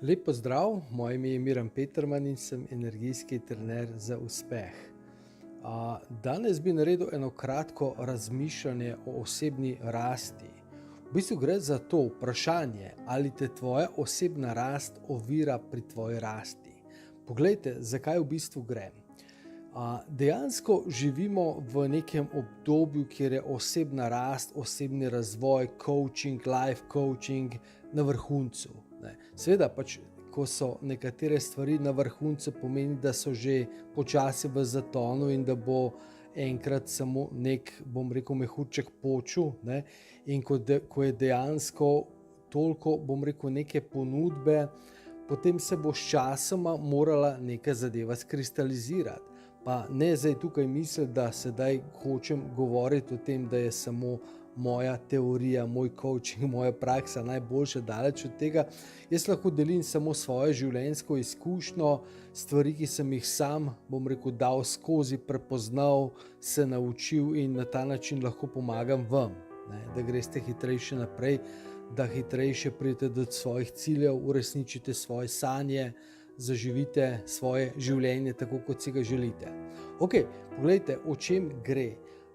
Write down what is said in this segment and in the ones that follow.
Lep pozdrav, moje ime je Miran Peterman in sem energijski trener za uspeh. Danes bi naredil eno kratko razmišljanje o osebni rasti. V bistvu gre za to vprašanje, ali te tvoja osebna rast ovira pri tvoji rasti. Poglejte, zakaj v bistvu gre. Dejansko živimo v nekem obdobju, kjer je osebna rast, osebni razvoj, coaching, life coaching na vrhuncu. Seveda pač, ko so nekatere stvari na vrhuncu, pomeni, da so že počasi v zatonu in da bo enkrat samo nek, bom rekel, mehurček počil, in ko je dejansko toliko, bom rekel, neke ponudbe, potem se bo s časoma morala neka zadeva skristalizirati. Pa ne zdaj tukaj misliti, da sedaj hočem govoriti o tem, da je samo moja teorija, moj coaching, moja praksa najboljša, daleč od tega. Jaz lahko delim samo svojo življenjsko izkušnjo, stvari, ki sem jih sam, bom rekel, dal skozi, prepoznal, se naučil in na ta način lahko pomagam vam, da greste hitrejše naprej, da hitrejše pridete do svojih ciljev, uresničite svoje sanje, zaživite svoje življenje tako, kot si ga želite. Poglejte, o čem gre.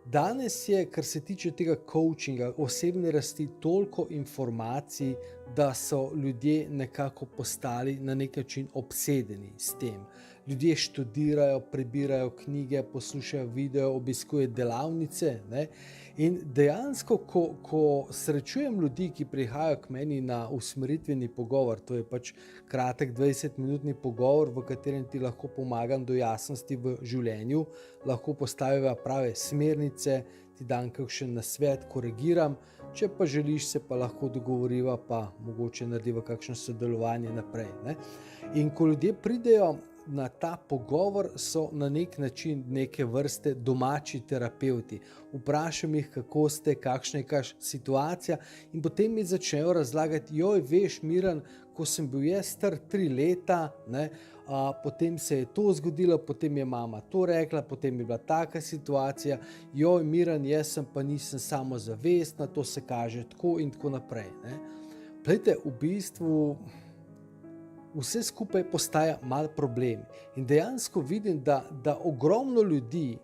Danes je, kar se tiče tega coachinga, osebne rasti, toliko informacij, da so ljudje nekako postali na nek način obsedeni s tem. Ljudje študirajo, prebirajo knjige, poslušajo video, obiskujejo delavnice, In dejansko, ko srečujem ljudi, ki prihajajo k meni na usmeritveni pogovor, to je pač kratek 20-minutni pogovor, v katerem ti lahko pomagam do jasnosti v življenju, lahko postaviva prave smernice, ti dam kakšen nasvet, korigiram, če pa želiš, se pa lahko dogovoriva, pa mogoče narediva kakšno sodelovanje naprej. In ko ljudje pridejo na ta pogovor, so na nek način neke vrste domači terapevti. Vprašam jih, kako ste, kakšna je situacija, in potem mi začnejo razlagati, veš, Miran, ko sem bil jaz star 3 leta, potem se je to zgodilo, potem je mama to rekla, potem je bila taka situacija, Miran, jaz sem pa nisem samozavestna, to se kaže tako in tako naprej. Glejte, v bistvu vse skupaj postaja mal problem in dejansko vidim, da ogromno ljudi,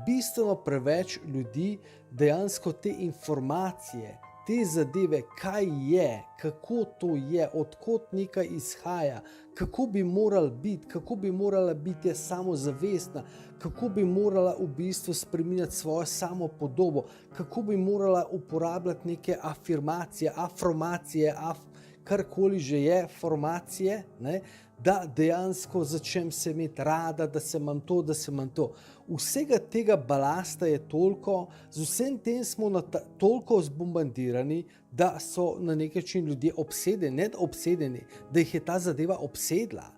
bistveno preveč ljudi dejansko te informacije, te zadeve, kaj je, kako to je, odkot nekaj izhaja, kako bi moral biti, kako bi morala biti samozavestna, kako bi morala v bistvu spreminjati svojo samopodobo, kako bi morala uporabljati neke afirmacije, karkoli že je, formacije, da dejansko začnem se imeti rada, da se imam to, da se imam to. Vsega tega balasta je toliko, z vsem tem smo toliko zbombardirani, da so na nek način ljudje obsedeni, da jih je ta zadeva obsedla.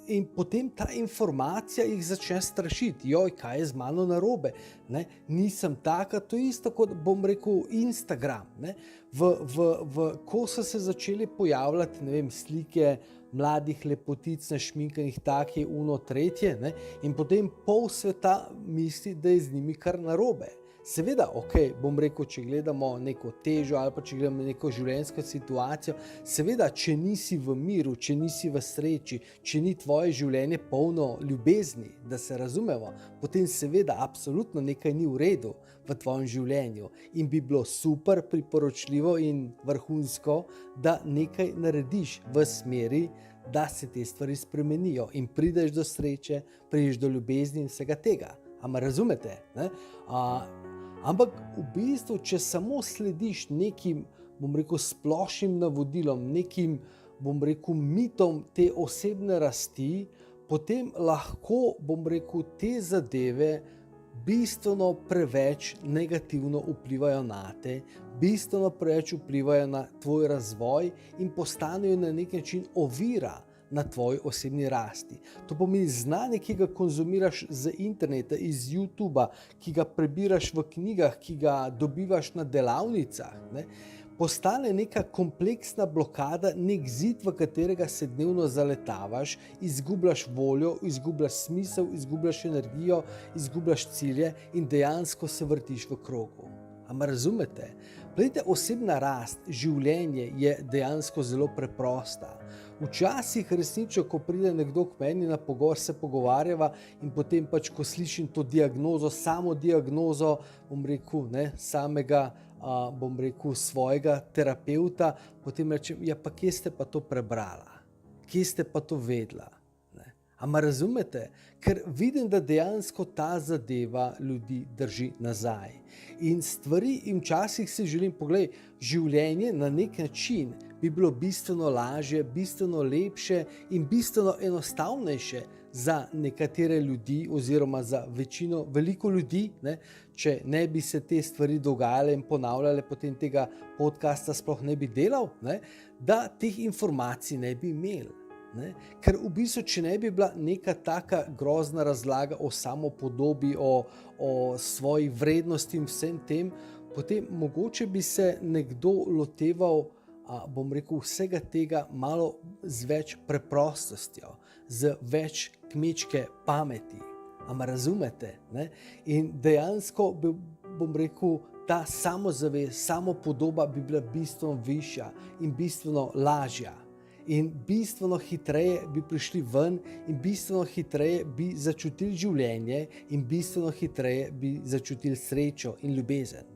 In potem ta informacija jih začne strašiti. Kaj je z mano narobe? Nisem taka, to je isto kot, bom rekel, Instagram. Ko so se začeli pojavljati, slike mladih lepotic našminkanih take, tretje, in potem pol sveta misli, da je z njimi kar narobe. Seveda, bom rekel, če gledamo neko težo ali pa če gledamo neko življenjsko situacijo, seveda, če nisi v miru, če nisi v sreči, če ni tvoje življenje polno ljubezni, da se razumemo, potem seveda absolutno nekaj ni v redu v tvojem življenju in bi bilo super, priporočljivo in vrhunsko, da nekaj narediš v smeri, da se te stvari spremenijo in prideš do sreče, prideš do ljubezni in vsega tega. Ama razumete? Ampak v bistvu, če samo slediš nekim, bom rekel, splošnim navodilom, nekim, bom rekel, mitom te osebne rasti, potem lahko, bom rekel, te zadeve bistveno preveč negativno vplivajo na te, bistveno preveč vplivajo na tvoj razvoj in postanejo na nek način ovira na tvoji osebni rasti. To pomeni znanje, ki ga konzumiraš z interneta, iz YouTubea, ki ga prebiraš v knjigah, ki ga dobivaš na delavnicah, postane neka kompleksna blokada, nek zid, v katerega se dnevno zaletavaš, izgubljaš voljo, izgubljaš smisel, izgubljaš energijo, izgubljaš cilje in dejansko se vrtiš v krogu. Ama razumete? Glejte, osebna rast, življenje je dejansko zelo preprosta. Včasih resnično, ko pride nekdo k meni na pogovor, se pogovarjava in potem pač, ko slišim to diagnozo, samo diagnozo, svojega terapeuta, potem rečem, ja, pa kje ste pa to prebrala? Kje ste pa to vedela? Ama razumete? Ker vidim, da dejansko ta zadeva ljudi drži nazaj. In stvari, in včasih si želim, poglej, življenje na nek način bi bilo bistveno lažje, bistveno lepše in bistveno enostavnejše za nekatere ljudi oziroma za veliko ljudi, če ne bi se te stvari dogajale in ponavljale, potem tega podcasta sploh ne bi delal, da teh informacij ne bi imeli. Ker v bistvu, če ne bi bila neka taka grozna razlaga o samopodobi, o svoji vrednosti in vsem tem, potem mogoče bi se nekdo loteval, vsega tega malo z več preprostostjo, z več kmečke pameti. Ama razumete? In dejansko ta samozavest, samopodoba bi bila bistveno višja in bistveno lažja. In bistveno hitreje bi prišli ven in bistveno hitreje bi začutili življenje in bistveno hitreje bi začutili srečo in ljubezen.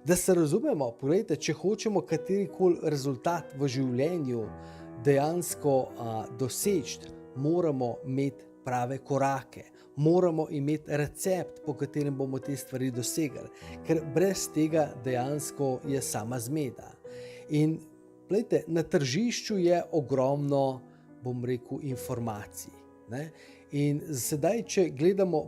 Da se razumemo, pogledajte, če hočemo katerikoli rezultat v življenju dejansko doseči, moramo imeti prave korake, moramo imeti recept, po katerem bomo te stvari dosegli, ker brez tega dejansko je sama zmeda. In glejte, na tržišču je ogromno, informacij. In sedaj, če gledamo,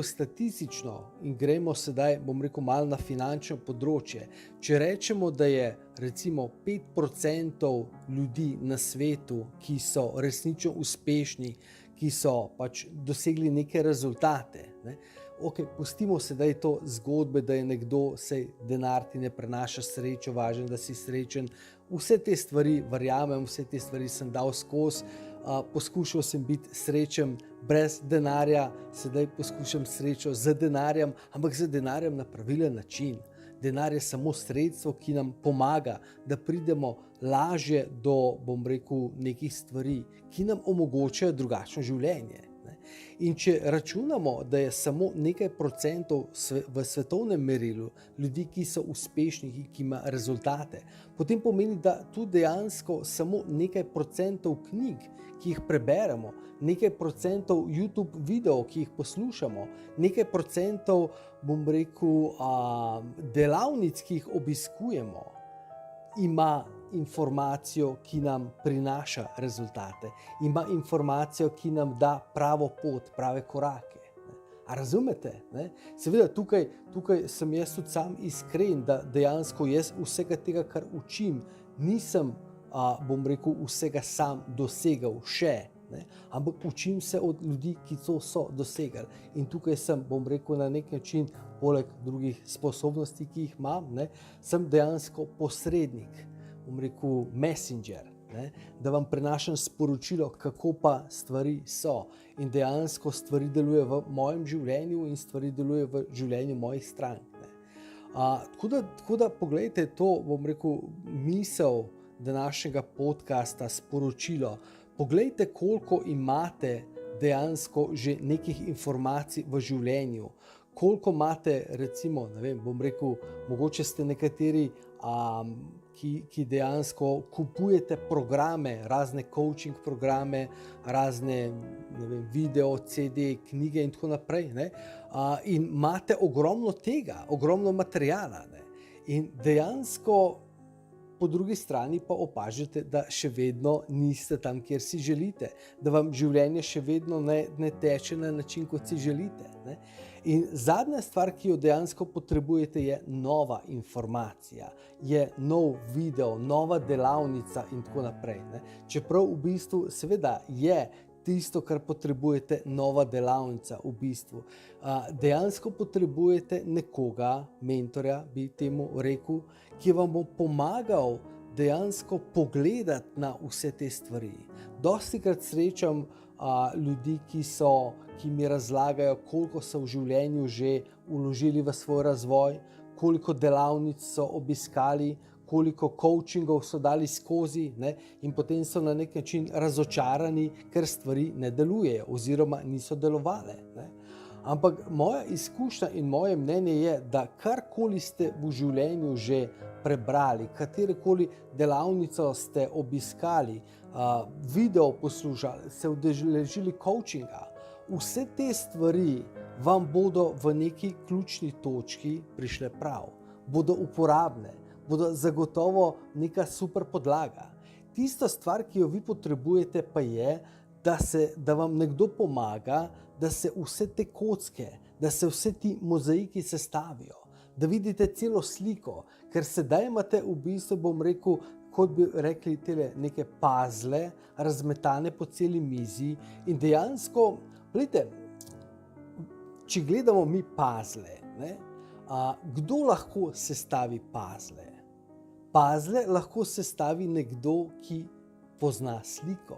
statistično in gremo sedaj, malo na finančno področje, če rečemo, da je recimo 5% ljudi na svetu, ki so resnično uspešni, ki so pač dosegli neke rezultate, Ok, pustimo sedaj to zgodbe, da je nekdo, sej denar ti ne prenaša srečo, važno, da si srečen. Vse te stvari verjamem, vse te stvari sem dal skozi, poskušal sem biti srečen brez denarja, sedaj poskušam srečo z denarjem, ampak z denarjem na pravilen način. Denar je samo sredstvo, ki nam pomaga, da pridemo lažje do, nekih stvari, ki nam omogočajo drugačno življenje. In če računamo, da je samo nekaj procentov v svetovnem merilu ljudi, ki so uspešni, ki ima rezultate, potem pomeni, da tu dejansko samo nekaj procentov knjig, ki jih preberemo, nekaj procentov YouTube videov, ki jih poslušamo, nekaj procentov, delavnic, ki jih obiskujemo, ima informacijo, ki nam prinaša rezultate, ima informacijo, ki nam da pravo pot, prave korake. A razumete? Seveda tukaj sem jaz tudi sam iskren, da dejansko jaz vsega tega, kar učim, nisem, vsega sam dosegal še, ampak učim se od ljudi, ki to so dosegli. In tukaj sem, na nek način, poleg drugih sposobnosti, ki jih imam, sem dejansko posrednik, messenger, da vam prenašam sporočilo, kako pa stvari so. In dejansko stvari delujejo v mojem življenju in stvari delujejo v življenju mojih strank. Tako da poglejte to, misel današnjega podcasta, sporočilo. Poglejte, koliko imate dejansko že nekih informacij v življenju, koliko imate, recimo, mogoče ste nekateri, ki dejansko kupujete programe, razne coaching programe, razne video, CD, knjige in tako naprej, in imate ogromno tega, ogromno materijala, in dejansko po drugi strani pa opažate, da še vedno niste tam, kjer si želite, da vam življenje še vedno ne teče na način, kot si želite. In zadnja stvar, ki jo dejansko potrebujete, je nova informacija, je nov video, nova delavnica in tako naprej. Čeprav v bistvu seveda je tisto, kar potrebujete, nova delavnica v bistvu. Dejansko potrebujete nekoga, mentorja, bi temu rekel, ki vam bo pomagal dejansko pogledati na vse te stvari. Dostikrat srečam ljudi, ki mi razlagajo, koliko so v življenju že vložili v svoj razvoj, koliko delavnic so obiskali, koliko coachingov so dali skozi, ne, in potem so na nek način razočarani, ker stvari ne delujejo oziroma niso delovale. Ne. Ampak moja izkušnja in moje mnenje je, da karkoli ste v življenju že prebrali, katerokoli delavnico ste obiskali, video poslušali, se udeležili coachinga, vse te stvari vam bodo v neki ključni točki prišle prav, bodo uporabne, bodo zagotovo neka super podlaga. Tista stvar, ki jo vi potrebujete, pa je, da vam nekdo pomaga, da se vse te kocke, da se vse ti mozaiki sestavijo, da vidite celo sliko, ker sedaj imate v bistvu, bom rekel, kot bi rekli tele neke puzzle, razmetane po celi mizi in dejansko, gledajte, če gledamo mi puzzle, ne, kdo lahko sestavi puzzle? Puzzle lahko sestavi nekdo, ki pozna sliko.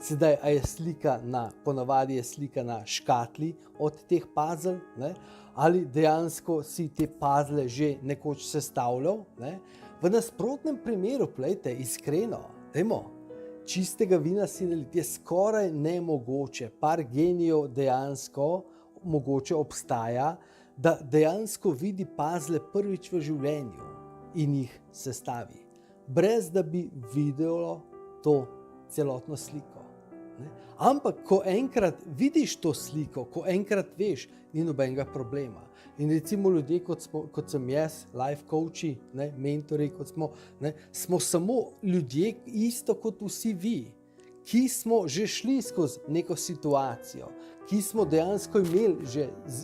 Sedaj, a je slika ponavadi je slika na škatli od teh puzzle, ne? Ali dejansko si te puzzle že nekoč sestavljal, ne? V nasprotnem primeru, plejte, iskreno, dajmo, čistega vina si naliti je skoraj nemogoče, par genijev dejansko mogoče obstaja, da dejansko vidi puzzle prvič v življenju in jih sestavi, brez da bi videlo to celotno sliko. Ampak, ko enkrat vidiš to sliko, ko enkrat veš, ni nobenega problema. In recimo ljudje, kot sem jaz, life coachi, ne, mentori, smo samo ljudje, isto kot vsi vi, ki smo že šli skozi neko situacijo, ki smo dejansko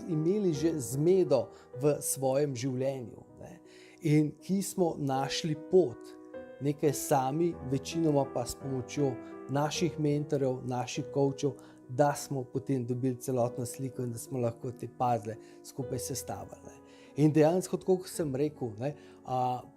imeli že zmedo v svojem življenju, ne, in ki smo našli pot, nekaj sami, večinoma pa s pomočjo naših mentorjev, naših coachov, da smo potem dobili celotno sliko in da smo lahko te puzzle skupaj sestavili. In dejansko, tako kot sem rekel, ne,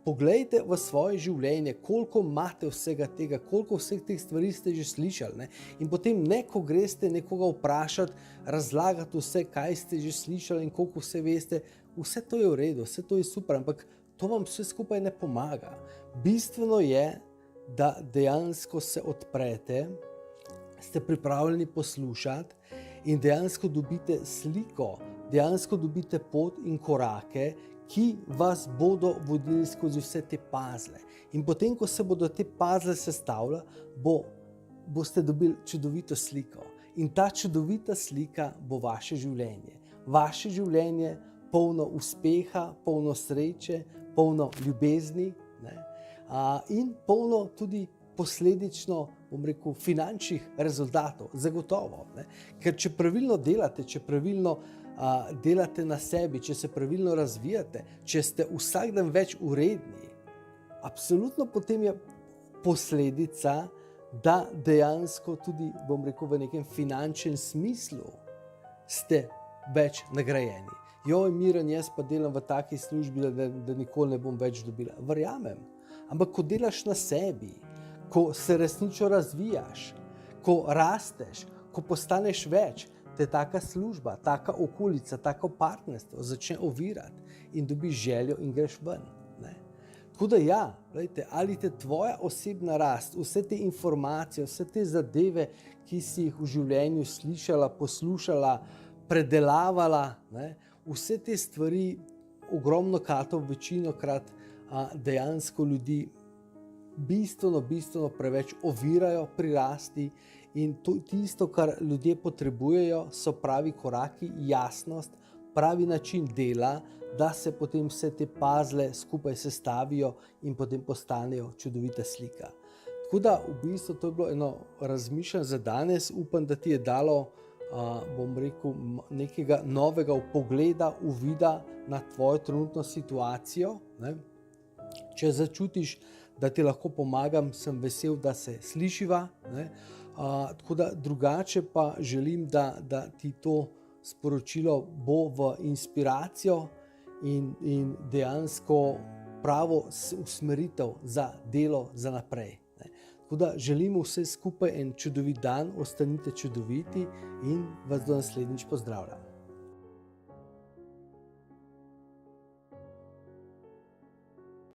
poglejte v svoje življenje, koliko imate vsega tega, koliko vseh teh stvari ste že slišali. Ne, in potem ko greste nekoga vprašati, razlagati vse, kaj ste že slišali in koliko vse veste, vse to je v redu, vse to je super, ampak to vam vse skupaj ne pomaga. Bistveno je, da dejansko se odprete, ste pripravljeni poslušati in dejansko dobite sliko, dejansko dobite pot in korake, ki vas bodo vodili skozi vse te puzzle. In potem, ko se bodo te puzzle sestavljali, boste dobili čudovito sliko. In ta čudovita slika bo vaše življenje. Vaše življenje polno uspeha, polno sreče, polno ljubezni, ne? In polno tudi posledično, bom rekel, finančnih rezultatov, zagotovo. Ne? Ker če pravilno delate, če pravilno delate na sebi, če se pravilno razvijate, če ste vsak dan več uredni, absolutno potem je posledica, da dejansko tudi, bom rekel, v nekem finančnem smislu ste več nagrajeni. Joj, Miran, jaz pa delam v taki službi, da nikoli ne bom več dobila. Verjamem. Ampak ko delaš na sebi, ko se resnično razvijaš, ko rasteš, ko postaneš več, te taka služba, taka okolica, tako partnerstvo začne ovirati in dobiš željo in greš ven. Ne? Tako da ja, gledajte, ali te tvoja osebna rast, vse te informacije, vse te zadeve, ki si jih v življenju slišala, poslušala, predelavala, ne? Vse te stvari ogromno kratov, večinokrat dejansko ljudi bistveno preveč ovirajo pri rasti in tisto, kar ljudje potrebujejo, so pravi koraki, jasnost, pravi način dela, da se potem vse te puzzle skupaj sestavijo in potem postanejo čudovita slika. Tako da v bistvu to je bilo eno razmišljanje za danes, upam, da ti je dalo bom rekel, nekega novega vpogleda, uvida na tvojo trenutno situacijo. Ne? Če začutiš, da ti lahko pomagam, sem vesel, da se slišiva. Ne? Tako da drugače pa želim, da ti to sporočilo bo v inspiracijo in dejansko pravo usmeritev za delo za naprej. Tako da želimo vse skupaj en čudovit dan, ostanite čudoviti in vas do naslednjič pozdravljam.